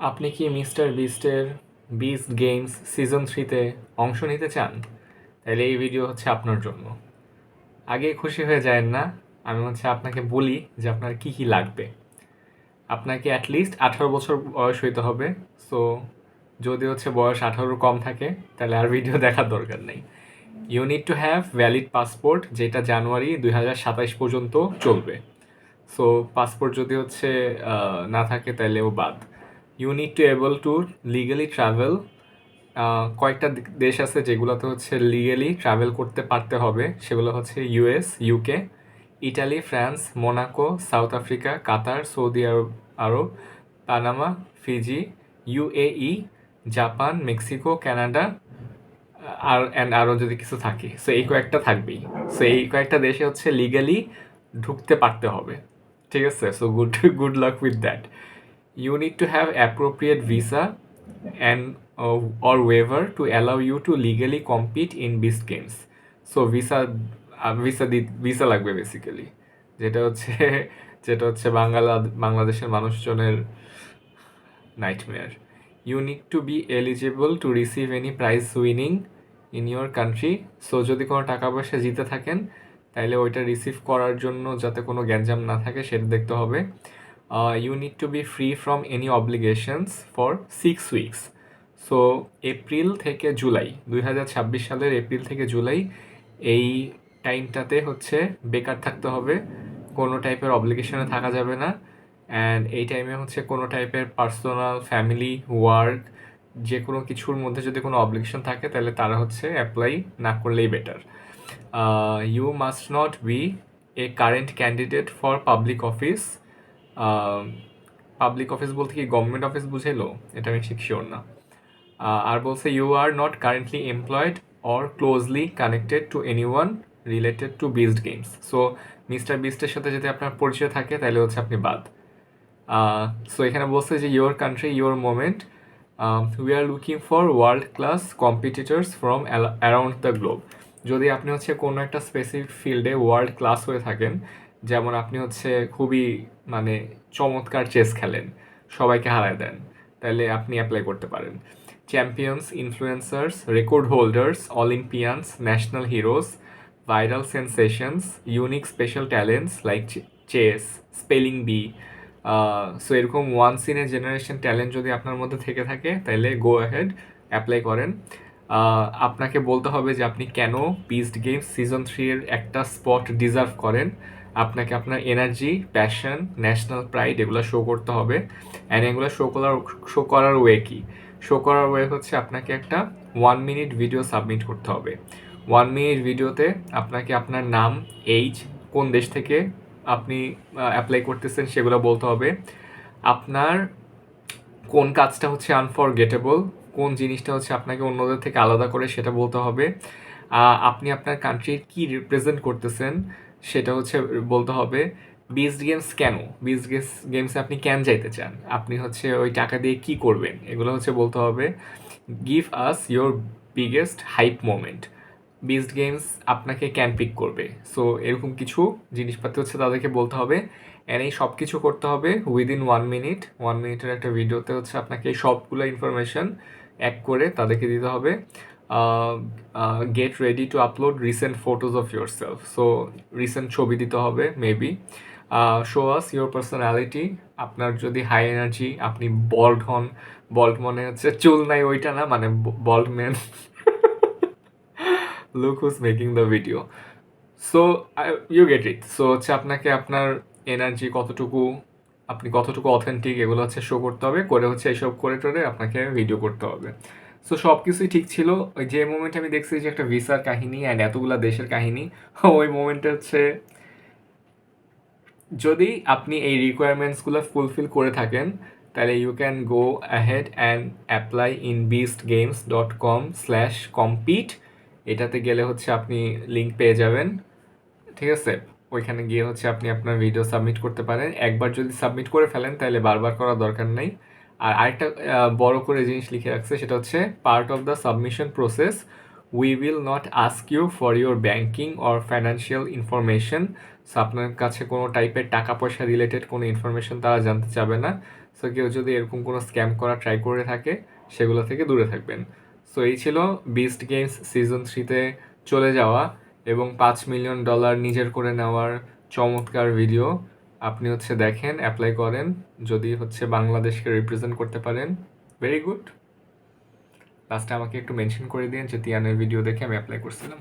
আপনি কি mister বিস্টের beast games season 3-তে অংশ নিতে চান? তাহলে এই ভিডিও হচ্ছে আপনার জন্য। আগে খুশি হয়ে যায়েন না, আমি হচ্ছে আপনাকে বলি যে আপনার কি কি লাগবে। আপনাকে অ্যাটলিস্ট 18 বছর বয়স হইতে হবে। সো যদি হচ্ছে বয়স 18 কম থাকে তাহলে আর ভিডিও দেখার দরকার নেই। You need to have valid passport, যেটা জানুয়ারি 2027 পর্যন্ত চলবে। সো পাসপোর্ট যদি হচ্ছে না থাকে তাহলেও বাদ। You need to able to legally travel. কয়েকটা দেশ আছে যেগুলোতে হচ্ছে লিগালি ট্রাভেল করতে পারতে হবে, সেগুলো হচ্ছে US, UK, Italy, France, Monaco, South Africa, Qatar, Saudi আরব, Panama, Fiji, UAE, Japan, Mexico, Canada, আরও যদি কিছু থাকে। সো এই কয়েকটা থাকবেই। সো এই কয়েকটা দেশে হচ্ছে লিগালি ঢুকতে পারতে হবে। ঠিক আছে? So good good luck with that. You need to have appropriate visa and or waiver to allow you to legally compete in beast games. So visa লাগবে বেসিক্যালি, যেটা হচ্ছে বাংলাদেশের মানুষজনের nightmare. You need to be eligible to receive any prize winning in your country. So যদি কোনো টাকা পয়সা জিতে থাকেন তাহলে ওইটা রিসিভ করার জন্য যাতে কোনো গ্যাঞ্জাম না থাকে সেটা দেখতে হবে। You need to be free from any obligations for 6 weeks. So April থেকে জুলাই, 2026 সালের এপ্রিল থেকে জুলাই এই টাইমটাতে হচ্ছে বেকার থাকতে হবে, কোনো টাইপের অব্লিগেশনে থাকা যাবে না। অ্যান্ড এই টাইমে হচ্ছে কোনো টাইপের পার্সোনাল, ফ্যামিলি, ওয়ার্ক, যে কোনো কিছুর মধ্যে যদি কোনো অব্লিগেশন থাকে তাহলে তারা হচ্ছে অ্যাপ্লাই না করলেই better. You must not be a current candidate for public office. Public office বলতে কি গভর্নমেন্ট অফিস বুঝাইলো, এটা আমি ঠিক শিওর না। আর বলছে you are not currently employed or closely connected to any one related to beast games. So mister বিস্টের সাথে যদি আপনার পরিচয় থাকে তাহলে হচ্ছে আপনি বাদ। সো এখানে বলছে যে your country your moment, we are looking for world class competitors from around the globe. যদি আপনি হচ্ছে কোনো একটা স্পেসিফিক ফিল্ডে ওয়ার্ল্ড ক্লাস হয়ে থাকেন, যেমন আপনি হচ্ছে খুবই মানে চমৎকার চেস খেলেন, সবাইকে হারায় দেন, তাহলে আপনি অ্যাপ্লাই করতে পারেন। Champions, influencers, record holders, Olympians, national heroes, viral sensations, unique special talents like chess, spelling bee. So এরকম once in a generation talent যদি আপনার মধ্যে থেকে থাকে তাহলে গো অ্যাহেড, অ্যাপ্লাই করেন। আপনাকে বলতে হবে যে আপনি কেন বিস্ট গেমস সিজন 3-এর একটা স্পট ডিজার্ভ করেন। আপনাকে আপনার এনার্জি, প্যাশন, ন্যাশনাল প্রাইড এগুলো শো করতে হবে। অ্যান্ড এগুলো শো করার ওয়ে কি? শো করার ওয়ে হচ্ছে আপনাকে একটা 1 মিনিট ভিডিও সাবমিট করতে হবে। 1 মিনিট ভিডিওতে আপনাকে আপনার নাম, এইজ, কোন দেশ থেকে আপনি অ্যাপ্লাই করতেছেন সেগুলো বলতে হবে। আপনার কোন কাজটা হচ্ছে আনফরগেটেবল, কোন জিনিসটা হচ্ছে আপনাকে অন্যদের থেকে আলাদা করে সেটা বলতে হবে। আপনি আপনার কান্ট্রির কী রিপ্রেজেন্ট করতেছেন সেটা হচ্ছে বলতে হবে। বিস্ট গেমস কেন, বিস্ট গেমসে আপনি কেন যাইতে চান, আপনি হচ্ছে ওই টাকা দিয়ে কি করবেন, এগুলো হচ্ছে বলতে হবে। Give us your biggest hype moment, beast games আপনাকে ক্যান পিক করবে। সো এরকম কিছু জিনিসপাতি হচ্ছে তাদেরকে বলতে হবে। অ্যান্ড এই সব কিছু করতে হবে উইদিন 1 মিনিট। 1 মিনিটের একটা ভিডিওতে হচ্ছে আপনাকে এই সবগুলো ইনফরমেশন এক করে তাদেরকে দিতে হবে। Get ready to upload recent photos of your self. So recent ছবি দিতে হবে maybe. Show us your personality. আপনার যদি হাই এনার্জি, আপনি বল্ড হন, বল্ড মনে হচ্ছে চুল নাই ওইটা না, মানে bald man. Look who's making the video. So you get it. So হচ্ছে আপনাকে আপনার এনার্জি কতটুকু, আপনি কতটুকু অথেন্টিক, এগুলো হচ্ছে শো করতে হবে, করে হচ্ছে এইসব করে টোরে আপনাকে ভিডিও করতে হবে। সো সব কিছুই ঠিক ছিল। ওই যে মোমেন্টে আমি দেখছি যে একটা ভিসার কাহিনী অ্যান্ড এতগুলা দেশের কাহিনী, ওই মোমেন্টে হচ্ছে যদি আপনি এই রিকোয়ারমেন্টসগুলো ফুলফিল করে থাকেন তাহলে you can go ahead and apply in beastgames.com/compete। এটাতে গেলে হচ্ছে আপনি লিঙ্ক পেয়ে যাবেন। ঠিক আছে? ওইখানে গিয়ে হচ্ছে আপনি আপনার ভিডিও সাবমিট করতে পারেন। একবার যদি সাবমিট করে ফেলেন তাহলে বারবার করার দরকার নেই। আর আরেকটা বড় করে জিনিস লিখে রাখছে, সেটা হচ্ছে part of the submission process, we will not ask you for your banking or financial information. So আপনার কাছে কোনো টাইপের টাকা পয়সা রিলেটেড কোনো ইনফরমেশন তারা জানতে চাবে না। সো সো কেউ যদি এরকম কোনো স্ক্যাম করা ট্রাই করে থাকে সেগুলো থেকে দূরে থাকবেন। সো এই ছিল বিস্ট গেমস সিজন 3-তে চলে যাওয়া এবং $5 মিলিয়ন নিজের করে নেওয়ার চমৎকার ভিডিও। আপনি দেখেন, অ্যাপ্লাই করেন, যদি বাংলাদেশকে রিপ্রেজেন্ট করতে পারেন, ভেরি গুড। লাস্টে আমাকে একটু মেনশন করে দিন যে তিয়ানের ভিডিও দেখে আমি অ্যাপ্লাই করছিলাম।